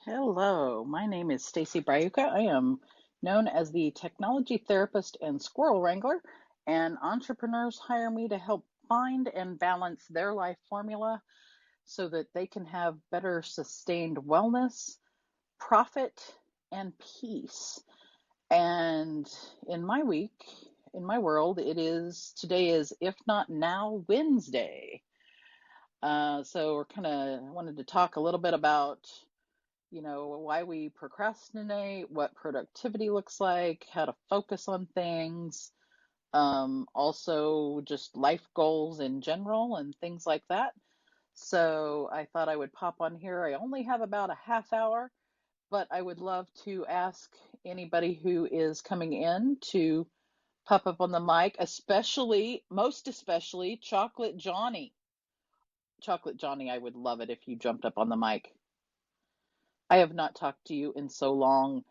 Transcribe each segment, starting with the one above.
Hello, my name is Stacy Brayuka. I am known as the technology therapist and Squirrel Wrangler, and entrepreneurs hire me to help find and balance their life formula so that they can have better sustained wellness, profit, and peace. And in my week, in my world, today is, if not now, Wednesday. So we're kind of wanted to talk a little bit about why we procrastinate, what productivity looks like, how to focus on things, also just life goals in general and things like that. So I thought I would pop on here. I only have about a half hour, but I would love to ask anybody who is coming in to pop up on the mic, most especially Chocolate Johnny. Chocolate Johnny, I would love it if you jumped up on the mic. I have not talked to you in so long,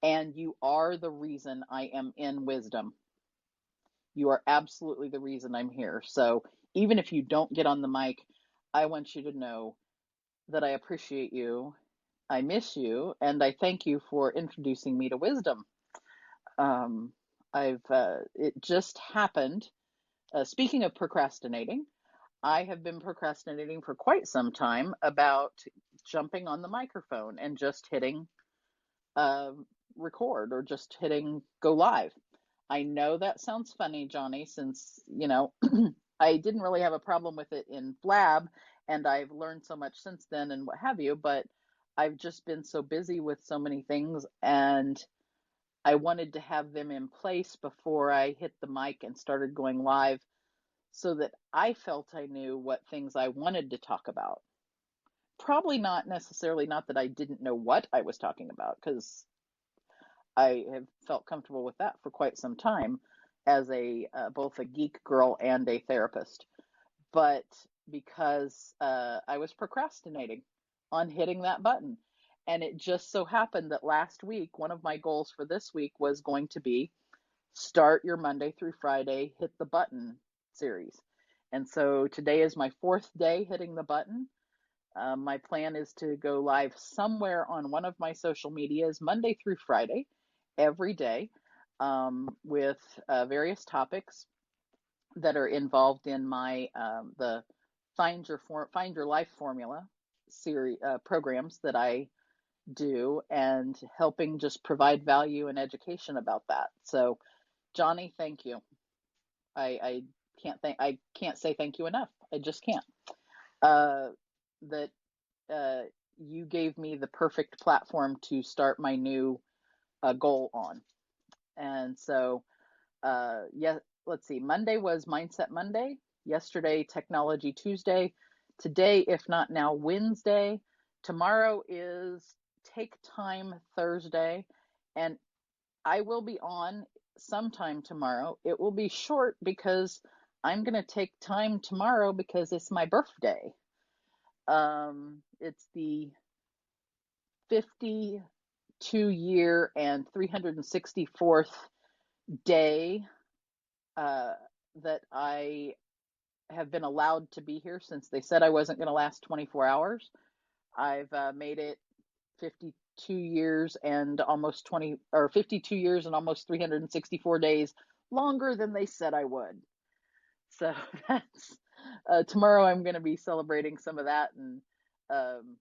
and you are the reason I am in wisdom. You are absolutely the reason I'm here. So even if you don't get on the mic, I want you to know that I appreciate you, I miss you, and I thank you for introducing me to wisdom. Um, it just happened. Speaking of procrastinating, I have been procrastinating for quite some time about jumping on the microphone and just hitting uh, record or just hitting go live. I know that sounds funny, Johnny, since, I didn't really have a problem with it in Blab, and I've learned so much since then and what have you, but I've just been so busy with so many things, and I wanted to have them in place before I hit the mic and started going live so that I felt I knew what things I wanted to talk about. Probably not necessarily, not that I didn't know what I was talking about, because I have felt comfortable with that for quite some time as a both a geek girl and a therapist. But because I was procrastinating on hitting that button, and it just so happened that last week, one of my goals for this week was going to be start your Monday through Friday, hit the button series. And so today is my fourth day hitting the button. My plan is to go live somewhere on one of my social medias Monday through Friday, every day, with various topics that are involved in my the Find Your Life Formula series programs that I do, and helping just provide value and education about that. So, Johnny, thank you. I I can't say thank you enough. I just can't. Uh, that uh, you gave me the perfect platform to start my new goal on. And so, yeah, let's see. Monday was Mindset Monday. Yesterday, Technology Tuesday. Today, if not now, Wednesday. Tomorrow is Take Time Thursday. And I will be on sometime tomorrow. It will be short because I'm going to take time tomorrow because it's my birthday. It's the 52-year and 364th day uh, that I have been allowed to be here since they said I wasn't going to last 24 hours. I've made it 52 years and almost 52 years and almost 364 days longer than they said I would. So that's tomorrow I'm going to be celebrating some of that, and um,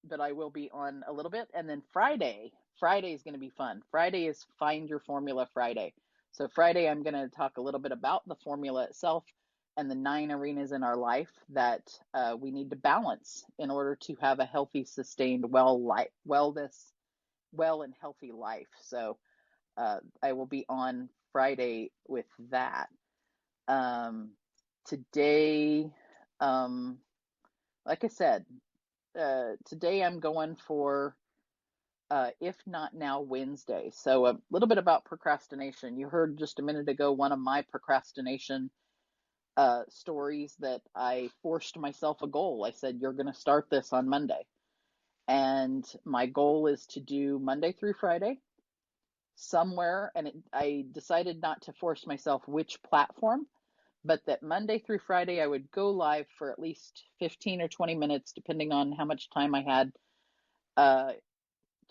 but I will be on a little bit. And then Friday is going to be fun. Friday is Find Your Formula Friday. So Friday, I'm going to talk a little bit about the formula itself and the 9 arenas in our life that we need to balance in order to have a healthy, sustained, well and healthy life. So I will be on Friday with that. Today, um, like I said, today I'm going for if not now, Wednesday. So a little bit about procrastination. You heard just a minute ago one of my procrastination stories that I forced myself a goal. I said, you're going to start this on Monday. And my goal is to do Monday through Friday somewhere. And I decided not to force myself which platform, but that Monday through Friday I would go live for at least 15 or 20 minutes, depending on how much time I had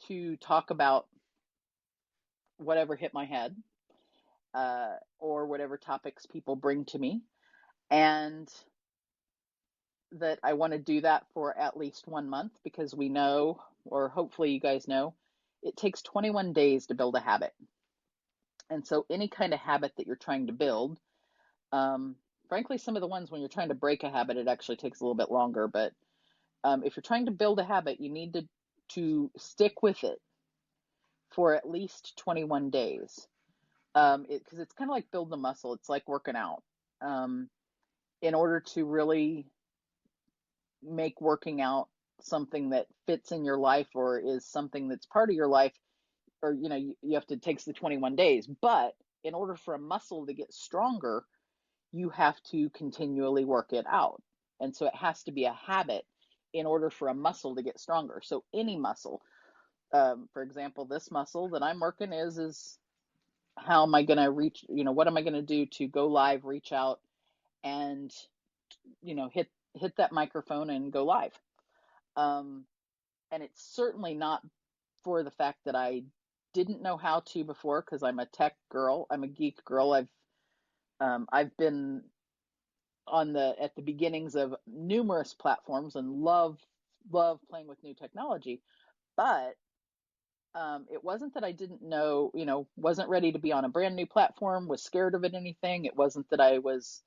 to talk about whatever hit my head, or whatever topics people bring to me, and that I want to do that for at least 1 month, because we know, or hopefully you guys know, it takes 21 days to build a habit. And so any kind of habit that you're trying to build, frankly, some of the ones when you're trying to break a habit, it actually takes a little bit longer. But if you're trying to build a habit, you need to stick with it for at least 21 days. Because it's kind of like building a muscle. It's like working out. In order to really make working out something that fits in your life, or is something that's part of your life, or you have to take the 21 days. But in order for a muscle to get stronger, you have to continually work it out. And so it has to be a habit in order for a muscle to get stronger. So any muscle, for example, this muscle that I'm working is how am I going to reach, what am I going to do to go live, reach out, and, hit that microphone and go live. And it's certainly not for the fact that I didn't know how to before, because I'm a tech girl. I'm a geek girl. I've been at the beginnings of numerous platforms and love playing with new technology. But it wasn't that I didn't know, wasn't ready to be on a brand new platform, was scared of it, anything. It wasn't that I was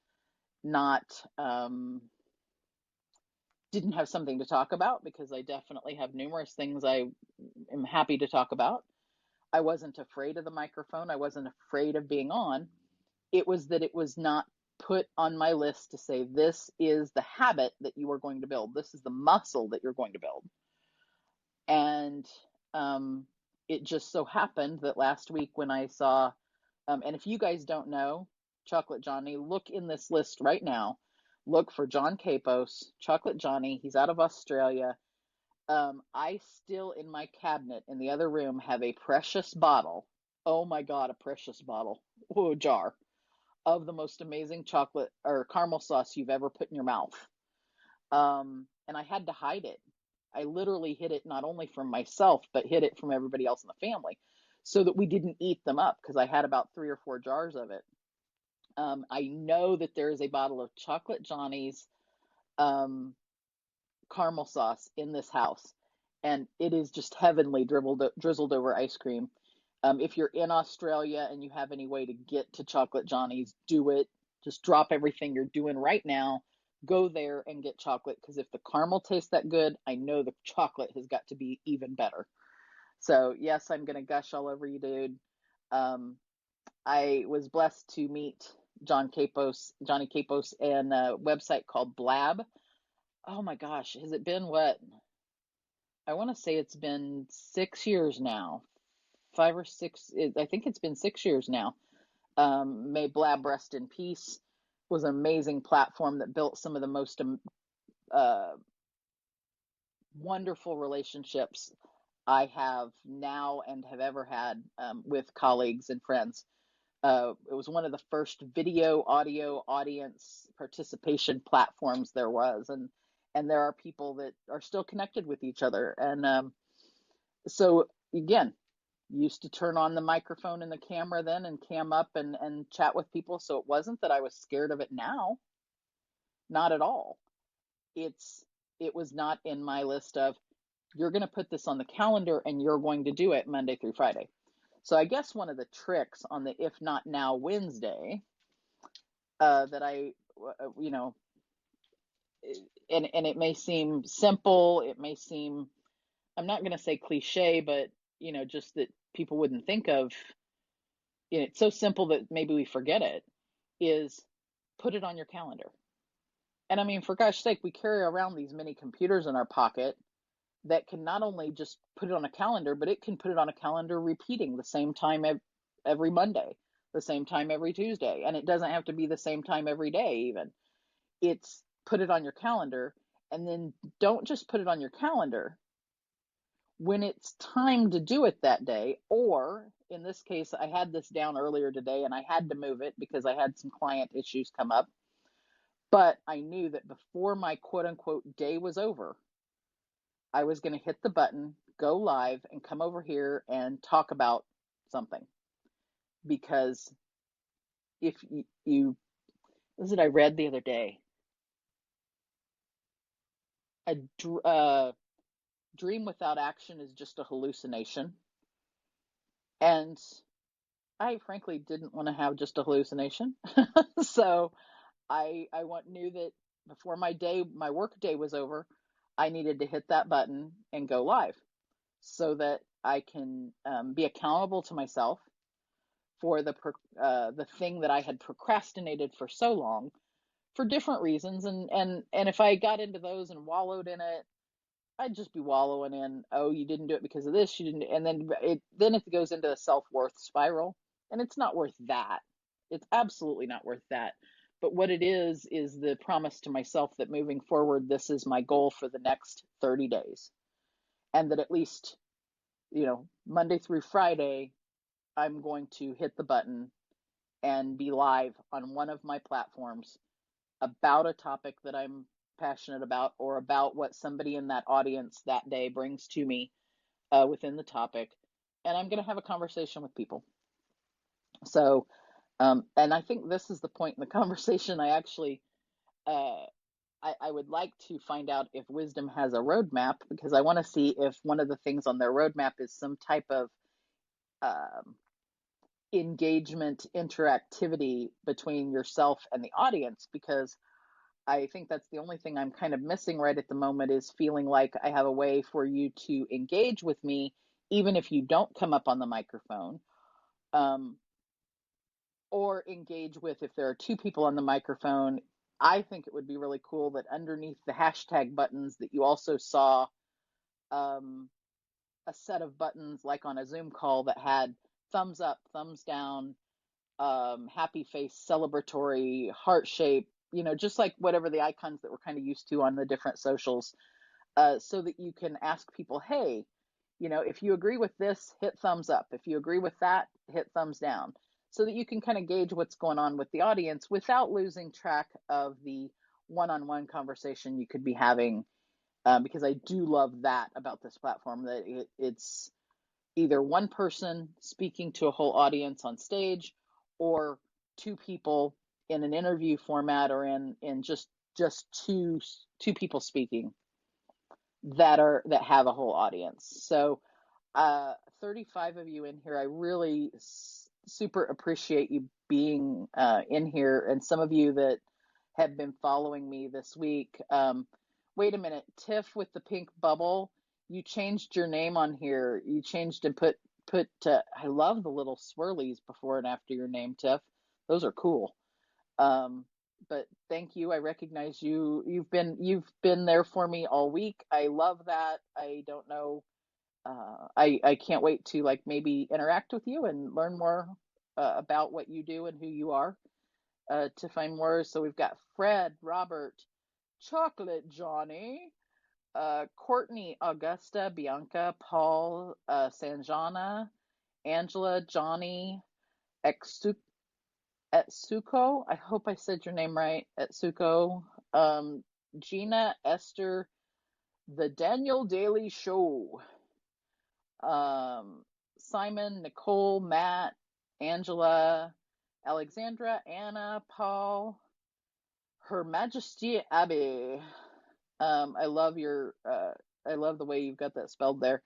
not, didn't have something to talk about, because I definitely have numerous things I am happy to talk about. I wasn't afraid of the microphone. I wasn't afraid of being on. It was that it was not put on my list to say, this is the habit that you are going to build. This is the muscle that you're going to build. And it just so happened that last week when I saw, and if you guys don't know, Chocolate Johnny, look in this list right now. Look for John Capos, Chocolate Johnny. He's out of Australia. I still, in my cabinet in the other room, have a precious bottle. Oh my God, a precious bottle. Oh, jar of the most amazing chocolate or caramel sauce you've ever put in your mouth. And I had to hide it. I literally hid it not only from myself, but hid it from everybody else in the family, so that we didn't eat them up, because I had about 3 or 4 jars of it. I know that there is a bottle of Chocolate Johnny's caramel sauce in this house, and it is just heavenly, drizzled over ice cream. If you're in Australia and you have any way to get to Chocolate Johnny's, do it. Just drop everything you're doing right now. Go there and get chocolate, because if the caramel tastes that good, I know the chocolate has got to be even better. So yes, I'm going to gush all over you, dude. I was blessed to meet Johnny Capos, and a website called Blab. Oh my gosh, has it been what? I want to say it's been 6 years now. 5 or 6, I think it's been 6 years now. May Blab rest in peace. Was an amazing platform that built some of the most uh, wonderful relationships I have now and have ever had, with colleagues and friends. It was one of the first video, audio, audience participation platforms there was, and there are people that are still connected with each other. And so again, used to turn on the microphone and the camera then and cam up and chat with people. So it wasn't that I was scared of it now, not at all. It was not in my list of, you're going to put this on the calendar and you're going to do it Monday through Friday. So I guess one of the tricks on the If Not Now Wednesday, that I, you know, and it may seem simple, it may seem, I'm not going to say cliche, but, just that people wouldn't think of, it's so simple that maybe we forget it, is put it on your calendar. And I mean, for gosh sake, we carry around these mini computers in our pocket that can not only just put it on a calendar, but it can put it on a calendar repeating the same time every Monday, the same time every Tuesday. And it doesn't have to be the same time every day, even. It's put it on your calendar, and then don't just put it on your calendar. When it's time to do it that day, or in this case, I had this down earlier today and I had to move it because I had some client issues come up. But I knew that before my quote unquote day was over, I was going to hit the button, go live and come over here and talk about something. Because if you what was it I read the other day? A dream without action is just a hallucination. And I frankly didn't want to have just a hallucination. So knew that before my work day was over, I needed to hit that button and go live so that I can be accountable to myself for the thing that I had procrastinated for so long for different reasons. And if I got into those and wallowed in it, I'd just be wallowing in, oh, you didn't do it because of this, you didn't, and then it goes into a self-worth spiral, and it's not worth that. It's absolutely not worth that. But what it is the promise to myself that moving forward, this is my goal for the next 30 days. And that at least, Monday through Friday, I'm going to hit the button and be live on one of my platforms about a topic that I'm passionate about, or about what somebody in that audience that day brings to me within the topic. And I'm going to have a conversation with people. So, and I think this is the point in the conversation. Uh, I would like to find out if Wisdom has a roadmap, because I want to see if one of the things on their roadmap is some type of um, engagement, interactivity between yourself and the audience, because I think that's the only thing I'm kind of missing right at the moment, is feeling like I have a way for you to engage with me, even if you don't come up on the microphone, um, or engage with, if there are two people on the microphone. I think it would be really cool that underneath the hashtag buttons that you also saw um, a set of buttons like on a Zoom call that had thumbs up, thumbs down, happy face, celebratory, heart shape, just like whatever the icons that we're kind of used to on the different socials, so that you can ask people, hey, if you agree with this, hit thumbs up. If you agree with that, hit thumbs down, so that you can kind of gauge what's going on with the audience without losing track of the one-on-one conversation you could be having. Because I do love that about this platform, that it's either one person speaking to a whole audience on stage, or two people in an interview format, or in just two people speaking that have a whole audience. So 35 of you in here, I really super appreciate you being in here, and some of you that have been following me this week. Wait a minute, Tiff with the pink bubble, you changed your name on here. You changed and put I love the little swirlies before and after your name, Tiff. Those are cool. Um, but thank you. I recognize you. You've been there for me all week. I love that. I don't know. I can't wait to like maybe interact with you and learn more about what you do and who you are, to find more. So we've got Fred, Robert, Chocolate Johnny, Courtney, Augusta, Bianca, Paul, Sanjana, Angela, Johnny, Etsuko. I hope I said your name right, Etsuko. Gina, Esther, The Daniel Daily Show, Simon, Nicole, Matt, Angela, Alexandra, Anna, Paul, Her Majesty Abby. I love the way you've got that spelled there.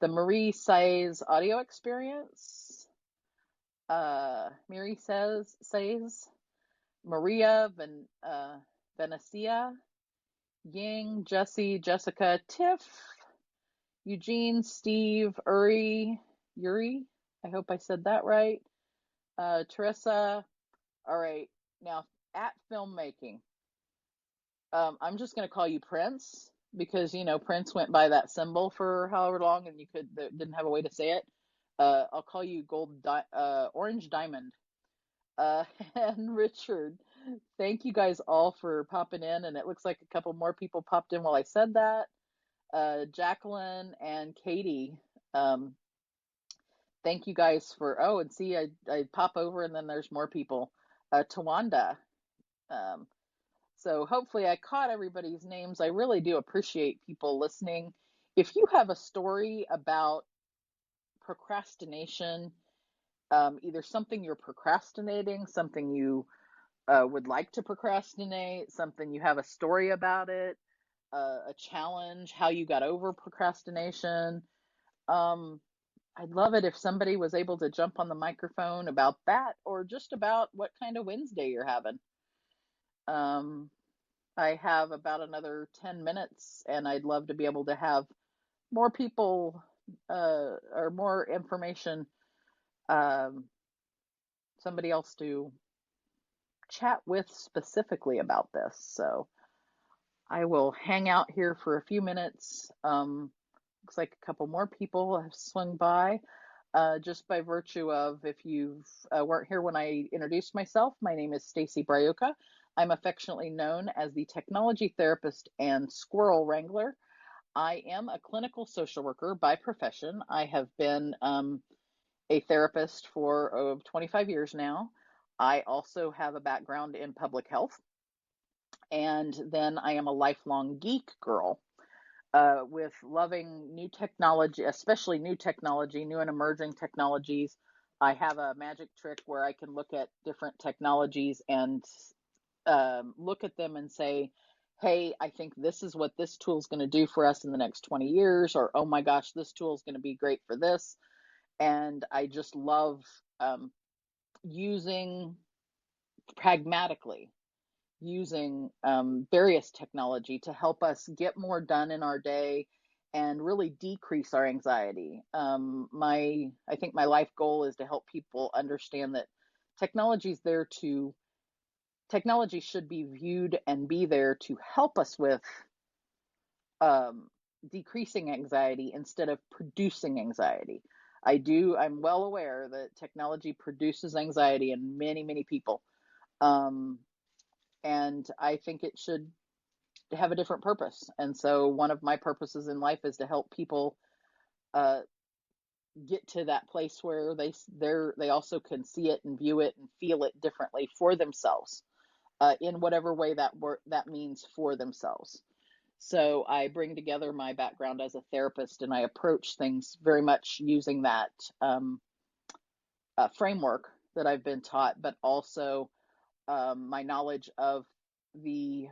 The Marie Says audio experience. Miri says Maria, Venecia, Ying, Jesse, Jessica, Tiff, Eugene, Steve, Yuri. I hope I said that right. Teresa. All right. Now, at filmmaking, I'm just going to call you Prince, because Prince went by that symbol for however long, and didn't have a way to say it. I'll call you Orange Diamond. Uh, and Richard, thank you guys all for popping in, and it looks like a couple more people popped in while I said that. Jacqueline and Katie, thank you guys for, oh, and see, I pop over and then there's more people. Tawanda, um, so hopefully I caught everybody's names. I really do appreciate people listening if you have a story about procrastination, either something you're procrastinating, something you would like to procrastinate, something you have a story about it, a challenge, how you got over procrastination. Um, I'd love it if somebody was able to jump on the microphone about that or just about what kind of Wednesday you're having. Um, I have about another 10 minutes and I'd love to be able to have more people or more information, um, somebody else to chat with specifically about this. So I will hang out here for a few minutes. Looks like a couple more people have swung by. Just by virtue of, if you weren't here when I introduced myself, my name is Stacy Brioka. I'm affectionately known as the technology therapist and Squirrel Wrangler. I am a clinical social worker by profession. I have been a therapist for 25 years now. I also have a background in public health. And then I am a lifelong geek girl with loving new technology, especially new technology, new and emerging technologies. I have a magic trick where I can look at different technologies and look at them and say, hey, I think this is what this tool is going to do for us in the next 20 years, or oh my gosh, this tool is going to be great for this. And I just love using pragmatically using various technology to help us get more done in our day and really decrease our anxiety. I think my life goal is to help people understand that technology is there to technology should be viewed and be there to help us with um, decreasing anxiety instead of producing anxiety. I'm well aware that technology produces anxiety in many, many people. Um, and I think it should have a different purpose. And so one of my purposes in life is to help people uh, get to that place where they also can see it and view it and feel it differently for themselves, in whatever way that means for themselves. So I bring together my background as a therapist and I approach things very much using that framework that I've been taught, but also my knowledge of the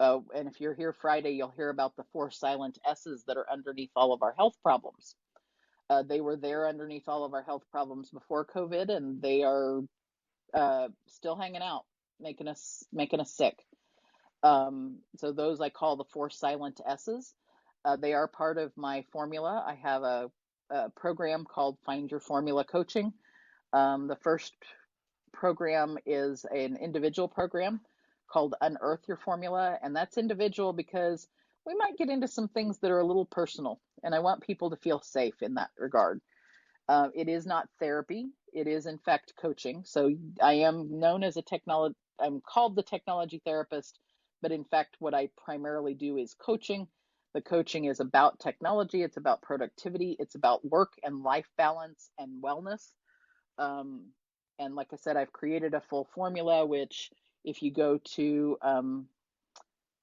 and if you're here Friday, you'll hear about the four silent S's that are underneath all of our health problems. They were there underneath all of our health problems before COVID, and they are still hanging out, making us sick. So those I call the four silent S's. They are part of my formula. I have a program called Find Your Formula Coaching. The first program is an individual program called Unearth Your Formula, and that's individual because we might get into some things that are a little personal, and I want people to feel safe in that regard. It is not therapy. It is, in fact, coaching. So I am known as I'm called the technology therapist, but in fact, what I primarily do is coaching. The coaching is about technology. It's about productivity. It's about work and life balance and wellness. Um, and like I said, I've created a full formula, which if you go to,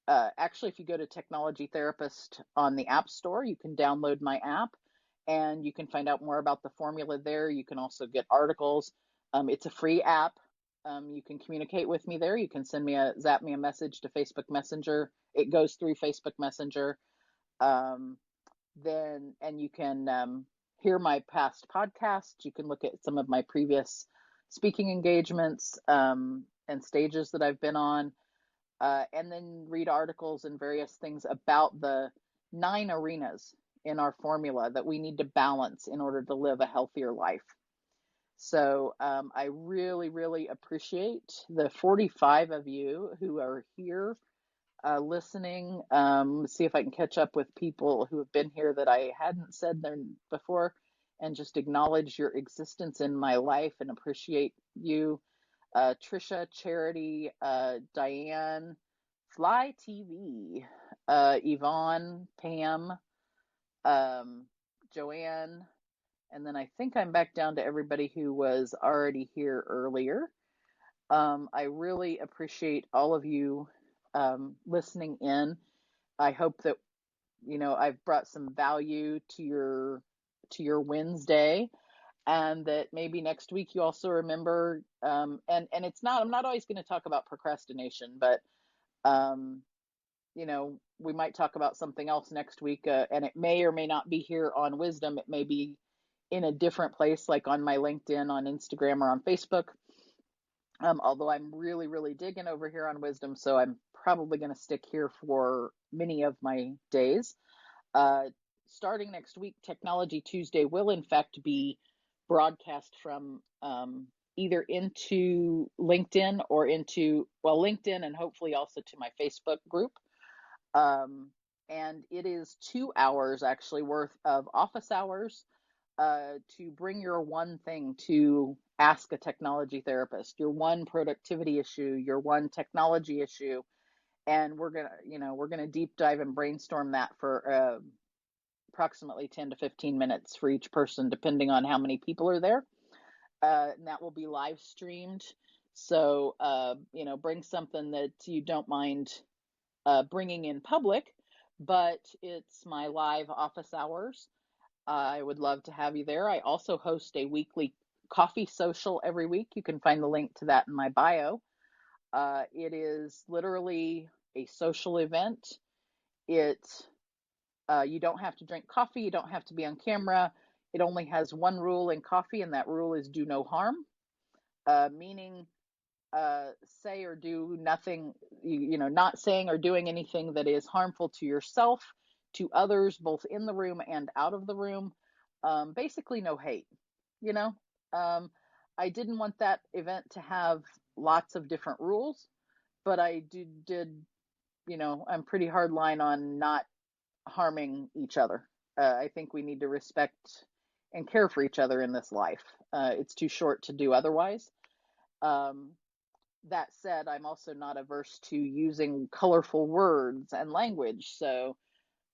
actually, if you go to Technology Therapist on the App Store, you can download my app and you can find out more about the formula there. You can also get articles. It's a free app. You can communicate with me there. You can zap me a message to Facebook Messenger. It goes through Facebook Messenger. Um, and you can hear my past podcasts. You can look at some of my previous speaking engagements and stages that I've been on, and then read articles and various things about the 9 arenas in our formula that we need to balance in order to live a healthier life. So I really, really appreciate the 45 of you who are here listening. See if I can catch up with people who have been here that I hadn't said there before, and just acknowledge your existence in my life and appreciate you. Trisha, Charity, Diane, Fly TV, Yvonne, Pam, Joanne, and then I think I'm back down to everybody who was already here earlier. I really appreciate all of you listening in. I hope that I've brought some value to your Wednesday, and that maybe next week you also remember, and it's not, I'm not always going to talk about procrastination, but um, we might talk about something else next week, and it may or may not be here on Wisdom. It may be in a different place, like on my LinkedIn, on Instagram, or on Facebook. Although I'm really, really digging over here on Wisdom, so I'm probably going to stick here for many of my days. Uh, Starting next week, Technology Tuesday will in fact be broadcast from either into LinkedIn or into, well, LinkedIn, and hopefully also to my Facebook group. And it is 2 hours actually worth of office hours to bring your one thing to ask a technology therapist, your one productivity issue, your one technology issue, and we're gonna deep dive and brainstorm that for approximately 10 to 15 minutes for each person, depending on how many people are there. And that will be live streamed. So, bring something that you don't mind bringing in public, but it's my live office hours. I would love to have you there. I also host a weekly coffee social every week. You can find the link to that in my bio. It is literally a social event. It You don't have to drink coffee. You don't have to be on camera. It only has one rule in coffee, and that rule is do no harm, meaning say or do nothing, not saying or doing anything that is harmful to yourself, to others, both in the room and out of the room. Basically, no hate. You know, um, I didn't want that event to have lots of different rules, but I did, I'm pretty hard line on not harming each other. I think we need to respect and care for each other in this life. It's too short to do otherwise. Um, that said, I'm also not averse to using colorful words and language. So,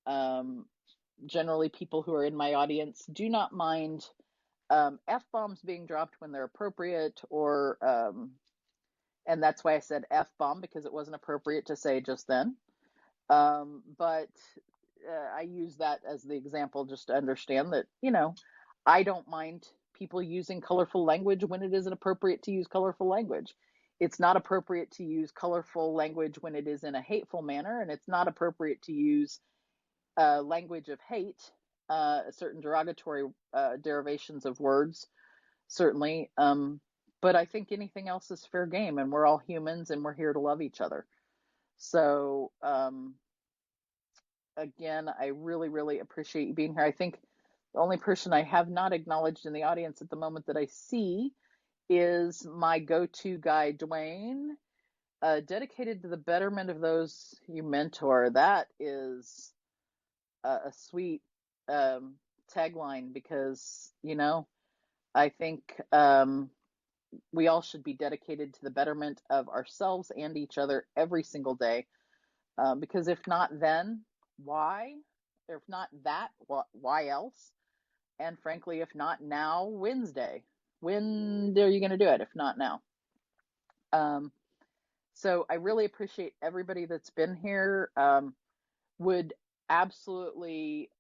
um, generally, people who are in my audience do not mind F bombs being dropped when they're appropriate, and that's why I said F bomb, because it wasn't appropriate to say just then. But I use that as the example just to understand that, I don't mind people using colorful language when it isn't appropriate to use colorful language. It's not appropriate to use colorful language when it is in a hateful manner, and it's not appropriate to use language of hate, certain derogatory derivations of words, certainly. But I think anything else is fair game, and we're all humans, and we're here to love each other. So, again, I really, really appreciate you being here. I think the only person I have not acknowledged in the audience at the moment that I see is my go-to guy, Dwayne, dedicated to the betterment of those you mentor. That is a sweet tagline, because, I think we all should be dedicated to the betterment of ourselves and each other every single day. Because if not then, why? If not that, why else? And frankly, if not now, Wednesday. When are you going to do it if not now? So I really appreciate everybody that's been here. Would absolutely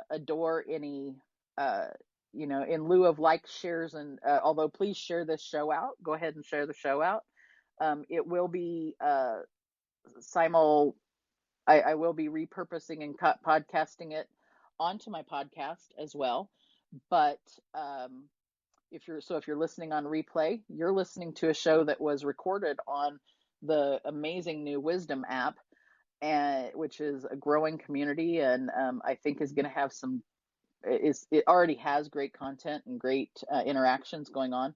adore any, in lieu of likes, shares, and although please share this show out. Go ahead and share the show out. It will be I will be repurposing and podcasting it onto my podcast as well. But if you're listening on replay, you're listening to a show that was recorded on the amazing new Wisdom app, and which is a growing community, and I think is going to have it already has great content and great interactions going on.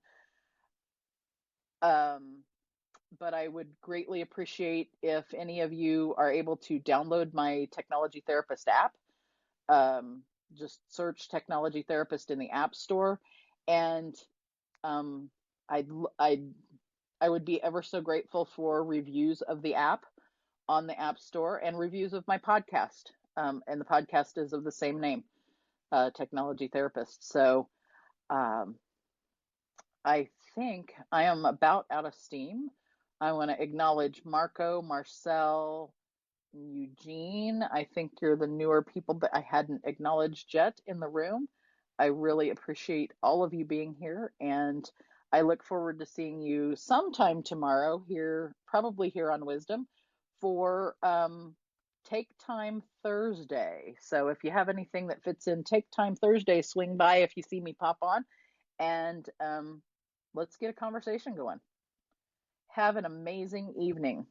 But I would greatly appreciate if any of you are able to download my Technology Therapist app. Just search Technology Therapist in the App Store, and um, I'd, I'd, I would be ever so grateful for reviews of the app on the App Store, and reviews of my podcast. And the podcast is of the same name, Technology Therapist. So I think I am about out of steam. I want to acknowledge Marco, Marcel, Eugene, I think you're the newer people that I hadn't acknowledged yet in the room. I really appreciate all of you being here, and I look forward to seeing you sometime tomorrow here, probably here on Wisdom, for Take Time Thursday. So if you have anything that fits in Take Time Thursday, swing by if you see me pop on, and let's get a conversation going. Have an amazing evening.